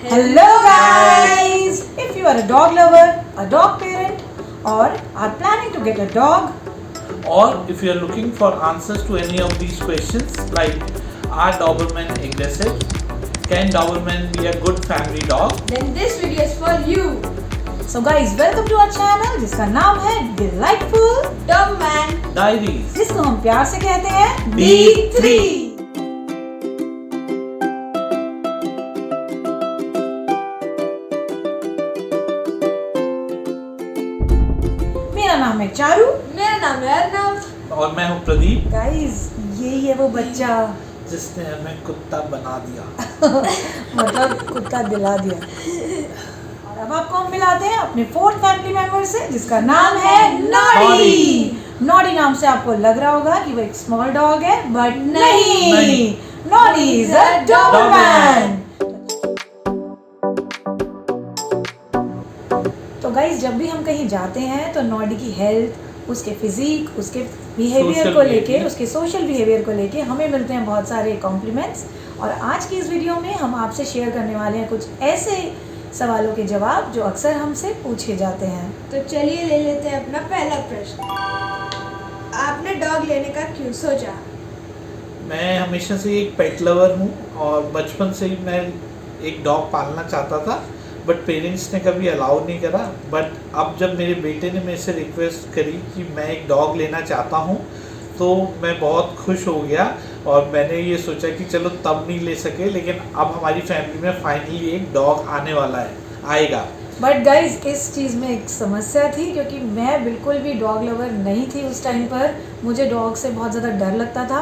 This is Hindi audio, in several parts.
Hello guys! If you are a dog lover, a dog parent or are planning to get a dog, or if you are looking for answers to any of these questions like are Doberman aggressive? Can Doberman be a good family dog? then this video is for you. so guys welcome to our channel जिसका नाम है Delightful Doberman Diaries. जिसको हम प्यार से कहते हैं D3. मेरा नाम है चारू। मेरा नाम है अर्नव। और मैं हूँ प्रदीप, गाइस यही है वो बच्चा जिसने हमें कुत्ता बना दिया। मतलब कुत्ता दिला दिया। और अब आपको हम मिलाते हैं अपने फोर्थ फैमिली मेंबर से जिसका नाम है नॉडी। नॉडी नाम से आपको लग रहा होगा कि वो एक स्मॉल डॉग है, बट नहीं, नॉडी इज अ डॉबरमैन। तो गाइस जब भी हम कहीं जाते हैं तो नॉडी की हेल्थ, उसके फिजिक, उसके बिहेवियर Social को लेके, behavior. उसके सोशल बिहेवियर को लेके हमें मिलते हैं बहुत सारे कॉम्प्लीमेंट्स। और आज की इस वीडियो में हम आपसे शेयर करने वाले हैं कुछ ऐसे सवालों के जवाब जो अक्सर हमसे पूछे जाते हैं। तो चलिए ले लेते हैं अपना पहला प्रश्न। आपने डॉग लेने का क्यों सोचा? मैं हमेशा से एक पेट लवर हूँ और बचपन से ही मैं एक डॉग पालना चाहता था, बट पेरेंट्स ने कभी अलाउ नहीं करा। बट अब जब मेरे बेटे ने मेरे से रिक्वेस्ट करी कि मैं एक डॉग लेना चाहता हूँ तो मैं बहुत खुश हो गया और मैंने ये सोचा कि चलो तब नहीं ले सके, लेकिन अब हमारी फैमिली में फाइनली एक डॉग आने वाला है, आएगा। बट गाइज इस चीज़ में एक समस्या थी क्योंकि मैं बिल्कुल भी डॉग लवर नहीं थी उस टाइम पर। मुझे डॉग से बहुत ज़्यादा डर लगता था,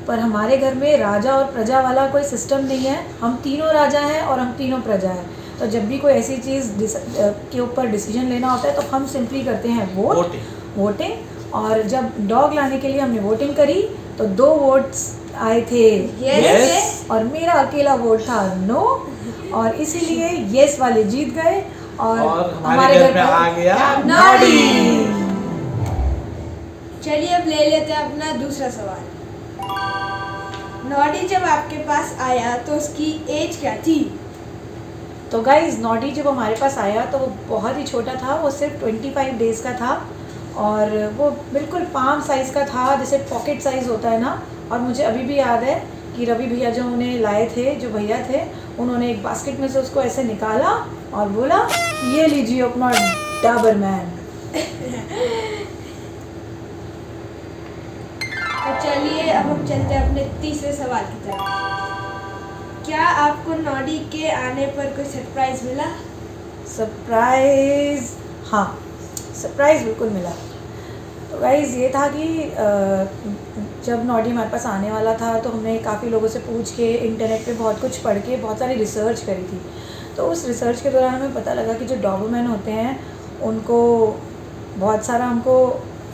पर हमारे घर में राजा और प्रजा वाला कोई सिस्टम नहीं है। हम तीनों राजा हैं और हम तीनों प्रजा हैं। तो जब भी कोई ऐसी चीज़ के ऊपर डिसीजन लेना होता है तो हम सिंपली करते हैं वोटिंग। और जब डॉग लाने के लिए हमने वोटिंग करी तो 2 वोट्स आए थे Yes. और मेरा अकेला वोट था नो, और इसीलिए यस वाले जीत गए और हमारे घर में आ गया नॉडी। चलिए अब ले लेते हैं अपना दूसरा सवाल। नॉडी जब आपके पास आया तो उसकी एज क्या थी? तो गाइज नॉडी जब हमारे पास आया तो वो बहुत ही छोटा था। वो सिर्फ 25 डेज़ का था और वो बिल्कुल पाम साइज़ का था, जैसे पॉकेट साइज़ होता है ना। और मुझे अभी भी याद है कि रवि भैया जो उन्हें लाए थे, जो भैया थे, उन्होंने एक बास्केट में से उसको ऐसे निकाला और बोला ये लीजिए अपना डॉबरमैन। तो चलिए अब हम चलते हैं अपने तीसरे सवाल की तरफ। क्या आपको नॉडी के आने पर कोई सरप्राइज मिला? सरप्राइज़, हाँ सरप्राइज़ बिल्कुल मिला। तो गाइज़ ये था कि जब नॉडी हमारे पास आने वाला था तो हमने काफ़ी लोगों से पूछ के, इंटरनेट पे बहुत कुछ पढ़ के बहुत सारी रिसर्च करी थी। तो उस रिसर्च के दौरान हमें पता लगा कि जो डॉबरमैन होते हैं उनको बहुत सारा हमको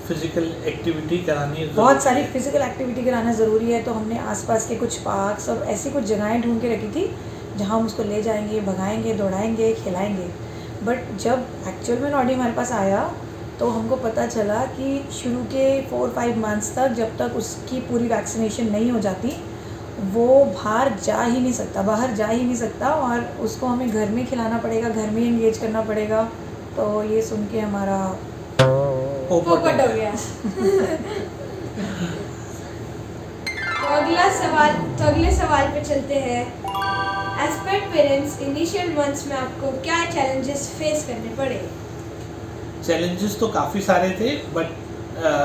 फिजिकल एक्टिविटी करानी है, बहुत सारी फिजिकल एक्टिविटी कराना ज़रूरी है। तो हमने आसपास के कुछ पार्क्स और ऐसी कुछ जगहें ढूंढ के रखी थी जहाँ हम उसको ले जाएंगे, भगाएंगे, दौड़ाएंगे, खिलाएंगे। बट जब एक्चुअल में नॉडी हमारे पास आया तो हमको पता चला कि शुरू के 4-5 मंथ्स तक, जब तक उसकी पूरी वैक्सीनेशन नहीं हो जाती, वो बाहर जा ही नहीं सकता और उसको हमें घर में खिलाना पड़ेगा, घर में एंगेज करना पड़ेगा। तो ये सुन के हमारा पोपट हो गया। तो अगले सवाल पे चलते हैं। As pet parents initial months में आपको क्या चैलेंजेस फेस करने पड़े? चैलेंजेस तो काफ़ी सारे थे, बट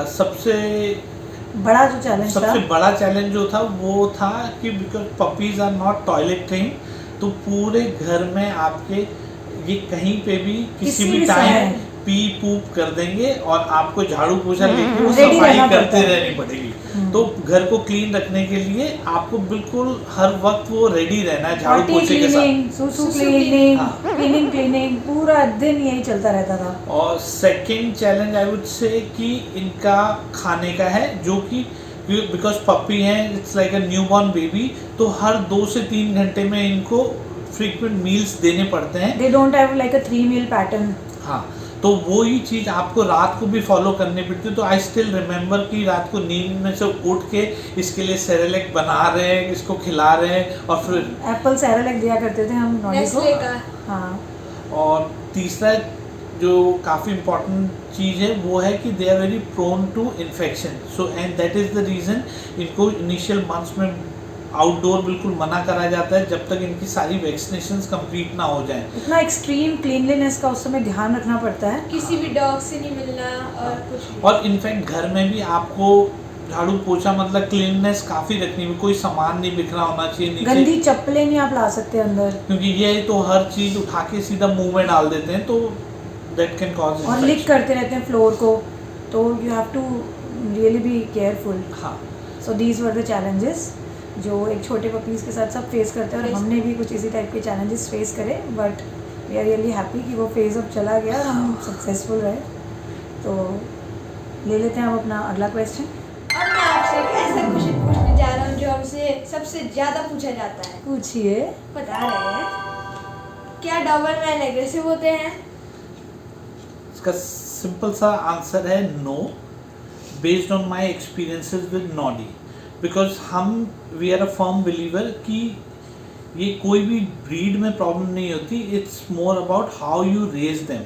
सबसे बड़ा जो चैलेंज था, सबसे बड़ा चैलेंज जो था वो था कि because puppies are not toilet train, तो पूरे घर में आपके ये कहीं पे भी किसी भी टाइम पी पूप कर देंगे और आपको झाड़ू पोछा लेके वो Ready सफाई रहना करते पड़ता है। रहनी पड़ेगी। तो घर को क्लीन रखने के लिए आपको बिल्कुल हर वक्त वो रेडी रहना है झाड़ू पोछे के साथ। सुसु क्लीनिंग, हाँ। क्लीनिंग, पूरा दिन यही चलता रहता था। और second challenge I would say कि इनका खाने का है, जो कि बिकॉज पपी है, it's like a newborn baby, तो हर 2 से 3 घंटे में इनको फ्रीक्वेंट मील्स देने पड़ते हैं। They don't have like a 3 meal pattern. हाँ, तो वो ही चीज़ आपको रात को भी फॉलो करनी पड़ती है। तो आई स्टिल रिमेंबर कि रात को नींद में से उठ के इसके लिए सेरेलैक बना रहे हैं, इसको खिला रहे हैं, और फिर एप्पल सेरेलैक दिया करते थे हम नॉडी को। नेस्ले का। हाँ। और तीसरा जो काफ़ी इम्पोर्टेंट चीज़ है वो है कि they are very prone to infection, so and that is the reason इनको इनिशियल मंथ्स में आउटडोर बिल्कुल मना करा जाता है जब तक इनकी सारी वैक्सीनेशंस कंप्लीट ना हो जाएं। इतना एक्सट्रीम क्लीनलीनेस का उस समय ध्यान रखना पड़ता है, किसी भी डॉग से नहीं मिलना और कुछ भी। और इनफैक्ट घर में भी आपको झाड़ू पोछा मतलब क्लीननेस काफ़ी रखनी है, कोई सामान नहीं बिखरा होना चाहिए नीचे, गंदी चप्पलें नहीं आप ला सकते अंदर, क्योंकि ये तो हर चीज़ उठा के सीधा मुंह में डाल देते हैं, तो दैट कैन कॉज और लिक करते रहते हैं फ्लोर को, तो you have to really be careful. हाँ। So these were the challenges जो एक छोटे पपीज़ के साथ सब फेस करते हैं, और हमने भी कुछ इसी टाइप के चैलेंजेस फेस करे, but we are really happy कि वो फेज़ अब चला गया और हम सक्सेसफुल रहे। तो ले लेते हैं अब अपना अगला क्वेश्चन। अब मैं आपसे एक ऐसा क्वेश्चन पूछने जा रहा हूँ जो हमसे सबसे ज़्यादा पूछा जाता है। पूछिए। बता रहे हैं, क्या डॉबरमैन एग्रेसिव होते हैं? इसका सिंपल सा आंसर है no, based on my experiences with Noddy, because we are a firm believer कि ये कोई भी ब्रीड में प्रॉब्लम नहीं होती, it's more about how you raise them,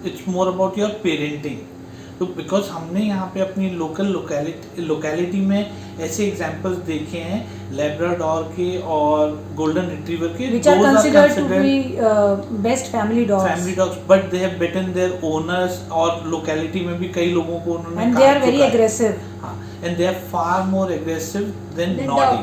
it's more about your parenting. तो बिकॉज हमने यहाँ पे अपनी लोकेलिटी में ऐसे एग्जांपल्स देखे हैं लैब्राडोर के और गोल्डन रिट्रीवर के, which are considered to be best family dogs, but they have bitten their owners, और लोकेलिटी में भी कई लोगों को उन्होंने and they are very aggressive. हाँ, and they are far more aggressive than Noddy.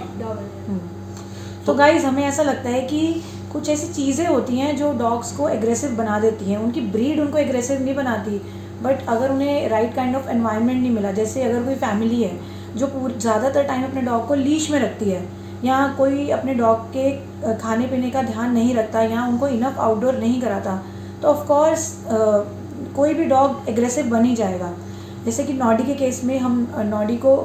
तो गाइस हमें ऐसा लगता है कि कुछ ऐसी चीज़ें होती हैं जो डॉग्स को एग्रेसिव बना देती हैं, उनकी ब्रीड उनको एग्रेसिव नहीं बनाती, बट अगर उन्हें राइट काइंड ऑफ एनवायरनमेंट नहीं मिला, जैसे अगर कोई फैमिली है जो ज़्यादातर टाइम अपने डॉग को लीश में रखती है, या कोई अपने डॉग के खाने पीने का ध्यान नहीं रखता, या उनको इनफ आउटडोर नहीं कराता, तो ऑफ कोर्स कोई भी डॉग एग्रेसिव बन ही जाएगा। जैसे कि नॉडी के केस में हम नॉडी को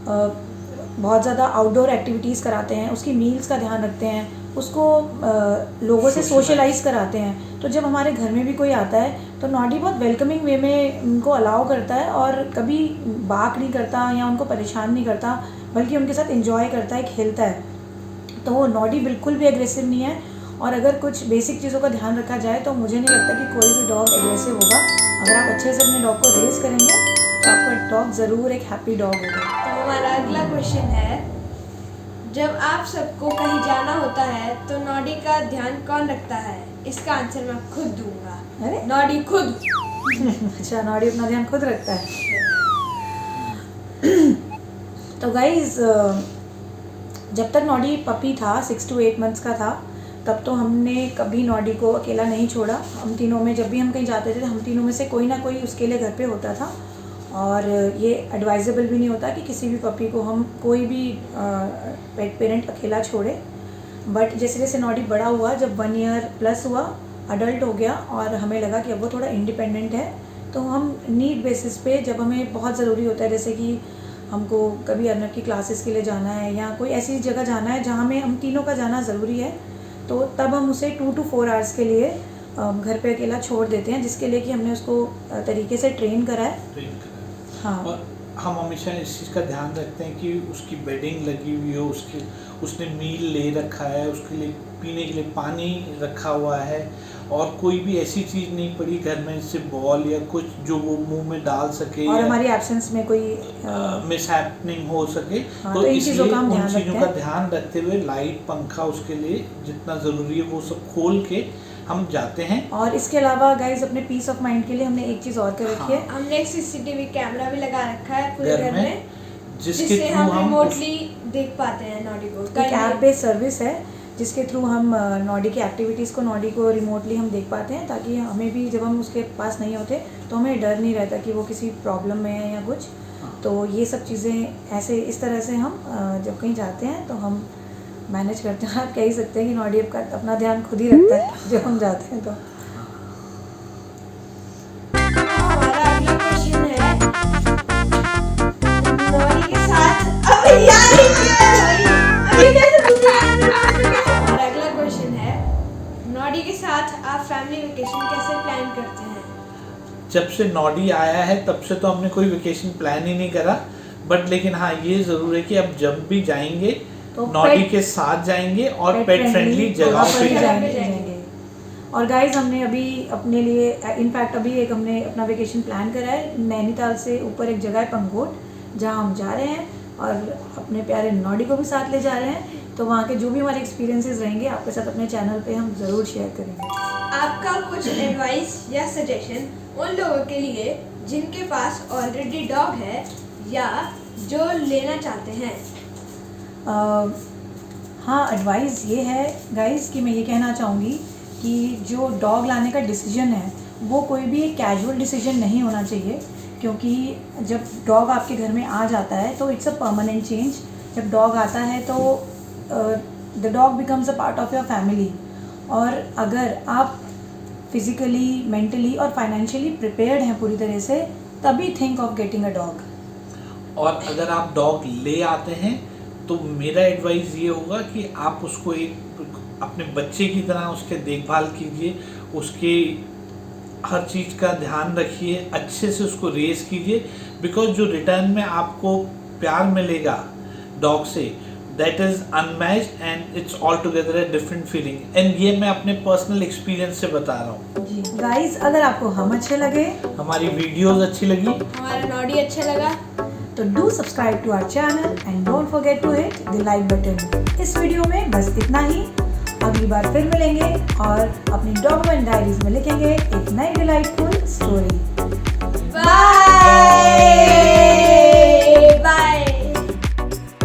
बहुत ज़्यादा आउटडोर एक्टिविटीज़ कराते हैं, उसकी मील्स का ध्यान रखते हैं, उसको लोगों से सोशलाइज कराते हैं। तो जब हमारे घर में भी कोई आता है तो नॉडी बहुत वेलकमिंग वे में उनको अलाउ करता है, और कभी बाक नहीं करता या उनको परेशान नहीं करता, बल्कि उनके साथ एंजॉय करता है, खेलता है। तो वो नॉडी बिल्कुल भी एग्रेसिव नहीं है, और अगर कुछ बेसिक चीज़ों का ध्यान रखा जाए तो मुझे नहीं लगता कि कोई भी डॉग एग्रेसिव होगा। अगर आप अच्छे से अपने डॉग को रेस करेंगे तो आपका डॉग ज़रूर एक हैप्पी डॉग होगा। तो हमारा अगला क्वेश्चन है, जब आप सबको कहीं जाना होता है तो नॉडी का ध्यान कौन रखता है? इसका आंसर मैं खुद दूंगा। अरे नॉडी खुद। अच्छा, नॉडी अपना ध्यान खुद रखता है। तो गाइज जब तक नॉडी पपी था, 6 to 8 months का था, तब तो हमने कभी नॉडी को अकेला नहीं छोड़ा। हम तीनों में जब भी हम कहीं जाते थे, हम तीनों में से कोई ना कोई उसके लिए घर पे होता था, और ये एडवाइजेबल भी नहीं होता कि किसी भी पपी को हम कोई भी पेट पेरेंट अकेला छोड़े। बट जैसे जैसे नॉडी बड़ा हुआ, जब 1 year प्लस हुआ, अडल्ट हो गया, और हमें लगा कि अब वो थोड़ा इंडिपेंडेंट है, तो हम नीड बेसिस पे, जब हमें बहुत ज़रूरी होता है, जैसे कि हमको कभी अर्नब की क्लासेस के लिए जाना है या कोई ऐसी जगह जाना है जहाँ में हम तीनों का जाना ज़रूरी है, तो तब हम उसे 2 to 4 hours के लिए घर पे अकेला छोड़ देते हैं, जिसके लिए कि हमने उसको तरीके से ट्रेन करा है। हाँ, और हम हमेशा इस चीज़ का ध्यान रखते हैं कि उसकी बेडिंग लगी हुई हो, उसने मील ले रखा है, उसके लिए पीने के लिए पानी रखा हुआ है, और कोई भी ऐसी चीज़ नहीं पड़ी घर में इससे बॉल या कुछ जो वो मुंह में डाल सके, और हमारी एब्सेंस में कोई मिसहैपनिंग हो सके। हाँ, तो इसलिए उन चीज़ों का हैं। ध्यान रखते हुए लाइट, पंखा उसके लिए जितना ज़रूरी है वो सब खोल के हम जाते हैं। और इसके अलावा गाइज अपने पीस ऑफ माइंड के लिए हमने एक चीज़ और कर रखी है। हमने एक सीसीटीवी कैमरा भी लगा रखा है पूरे घर में, जिससे हम रिमोटली देख पाते हैं नॉडी को। एक ऐप बेस्ड सर्विस है जिसके थ्रू हम नॉडी की एक्टिविटीज़ को, नॉडी को रिमोटली हम देख पाते हैं, ताकि हमें भी जब हम उसके पास नहीं होते तो हमें डर नहीं रहता कि वो किसी प्रॉब्लम में है या कुछ। तो ये सब चीज़ें ऐसे इस तरह से हम जब कहीं जाते हैं तो हम मैनेज करते हैं। आप कह ही सकते हैं कि नॉडी अपना ध्यान खुद ही रखता है जब हम जाते हैं। तो हमारा अगला क्वेश्चन है, नॉडी के साथ हमारा अगला क्वेश्चन है, नॉडी के साथ आप फैमिली वेकेशन कैसे प्लान करते हैं? जब से नॉडी आया है तब से तो हमने कोई वेकेशन प्लान ही नहीं करा, बट लेकिन हाँ ये ज़रूर है कि अब जब भी जाएंगे तो नॉडी pet- के साथ जाएंगे और पेट फ्रेंडली जगहों पर पे ही जाएंगे। जाएंगे। और गाइस हमने अभी अपने लिए इनफैक्ट अभी एक हमने अपना वेकेशन प्लान करा है, नैनीताल से ऊपर एक जगह है पंगोट, जहाँ हम जा रहे हैं और अपने प्यारे नॉडी को भी साथ ले जा रहे हैं। तो वहाँ के जो भी हमारे एक्सपीरियंसेस रहेंगे आपके साथ अपने चैनल पे हम ज़रूर शेयर करेंगे। आपका कुछ एडवाइस या सजेशन उन लोगों के लिए जिनके पास ऑलरेडी डॉग है या जो लेना चाहते हैं? हाँ, एडवाइस ये है गाइस कि मैं ये कहना चाहूँगी कि जो डॉग लाने का डिसीजन है वो कोई भी एक कैजुअल डिसीजन नहीं होना चाहिए, क्योंकि जब डॉग आपके घर में आ जाता है तो इट्स अ परमानेंट चेंज। जब डॉग आता है तो the dog becomes a part of your family, और अगर आप फिज़िकली, मेंटली और फाइनेंशियली प्रिपेयर्ड हैं पूरी तरह से, तभी think of getting a dog. और अगर आप डॉग ले आते हैं तो मेरा एडवाइस ये होगा कि आप उसको एक अपने बच्चे की तरह उसके देखभाल कीजिए, उसके हर चीज़ का ध्यान रखिए, अच्छे से उसको रेस कीजिए, बिकॉज जो रिटर्न में आपको प्यार मिलेगा dog say that is unmatched and it's all together a different feeling. And ये मैं अपने पर्सनल एक्सपीरियंस से बता रहा हूँ। जी गाइस, अगर आपको हम अच्छे लगे, हमारी वीडियोस अच्छी लगी, हमारा नॉडी अच्छा लगा, तो do subscribe to our channel and don't forget to hit the like button. इस वीडियो में बस इतना ही। अगली बार फिर मिलेंगे और अपनी डॉगमैन डायरीज में लिखेंगे एक नई डिलाइटफुल स्टोरी। बाय।